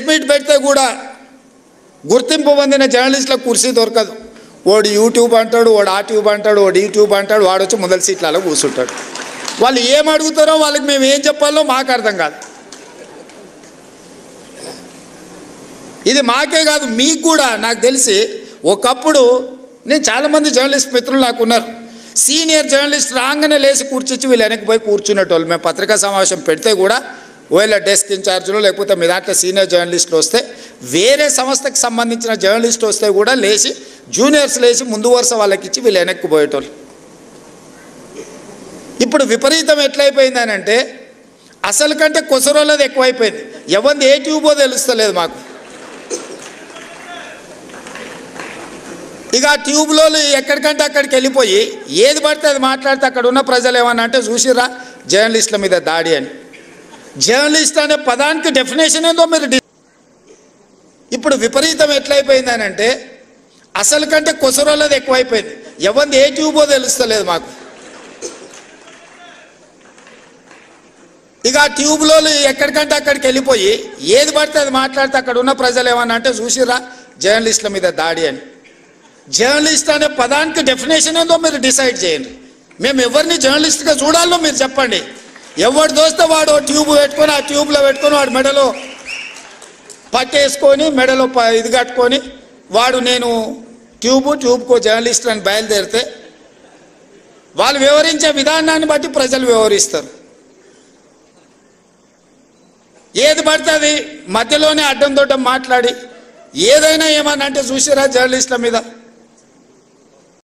Press meet పెడితే కూడా గుర్తింపు పొందిన జర్నలిస్టులకు కుర్చీ దొరకదు. వాడు యూట్యూబ్ అంటాడు, వాడు ఆ ట్యూబ్ అంటాడు, వాడు యూట్యూబ్ అంటాడు, వాడు వచ్చి మొదటి సీట్లలో కూర్చుంటాడు. వాళ్ళు ఏం అడుగుతారో వాళ్ళకి మేము ఏం చెప్పాలో మాకు అర్థం కాదు. ఇది మాకే కాదు, మీకు కూడా. నాకు తెలిసి ఒకప్పుడు నేను చాలామంది జర్నలిస్ట్ మిత్రులు నాకు ఉన్నారు. సీనియర్ జర్నలిస్ట్ రాగానే లేచి కూర్చొచ్చి వీళ్ళు వెనక్కి పోయి కూర్చునేటోళ్ళు. మేము పత్రికా సమావేశం పెడితే కూడా ఒకవేళ డెస్క్ ఇన్ఛార్జ్లో లేకపోతే మీ దాంట్లో సీనియర్ జర్నలిస్టులు వస్తే, వేరే సంస్థకి సంబంధించిన జర్నలిస్ట్ వస్తే కూడా లేచి జూనియర్స్ లేచి ముందు వరుస వాళ్ళకి ఇచ్చి వీళ్ళు వెనక్కి పోయేటోళ్ళు. ఇప్పుడు విపరీతం ఎట్లయిపోయిందని అంటే అసలు కంటే కొసరోళ్ళది ఎక్కువైపోయింది. ఎవరిది ఏ ట్యూబో తెలుస్తలేదు మాకు. ఇక ఆ ట్యూబ్లో ఎక్కడికంటే అక్కడికి వెళ్ళిపోయి ఏది పడితే అది మాట్లాడితే అక్కడ ఉన్న ప్రజలు ఏమన్నా అంటే చూసిరా జర్నలిస్టుల మీద దాడి అని. జర్నలిస్ట్ అనే పదానికి డెఫినేషన్ ఏందో మీరు ఇప్పుడు విపరీతం ఎట్లయిపోయిందని అంటే అసలు కంటే కొసరోళ్ళది ఎక్కువైపోయింది. ఎవరిది ఏ ట్యూబో తెలుస్తలేదు మాకు. ఇక ఆ ట్యూబ్లో ఎక్కడికంటే అక్కడికి వెళ్ళిపోయి ఏది పడితే అది మాట్లాడితే అక్కడ ఉన్న ప్రజలు ఏమన్నా అంటే చూసిరా జర్నలిస్టుల మీద దాడి అని. జర్నలిస్ట్ అనే పదానికి డెఫినేషన్ ఏందో మీరు డిసైడ్ చేయండి. మేము ఎవరిని జర్నలిస్ట్గా చూడాలో మీరు చెప్పండి. ఎవడు దోస్తే వాడు ట్యూబ్ పెట్టుకొని ఆ ట్యూబ్లో పెట్టుకొని వాడు మెడలో పట్టేసుకొని మెడలో ఇది కట్టుకొని వాడు నేను ట్యూబ్కో జర్నలిస్ట్ అని బయలుదేరితే వాళ్ళు వివరించే విధానాన్ని బట్టి ప్రజలు వివరిస్తారు. ఏది పడితే అది మధ్యలోనే అడ్డం దొడ్డం మాట్లాడి ఏదైనా ఏమన్నా అంటే చూసిరా జర్నలిస్టుల మీద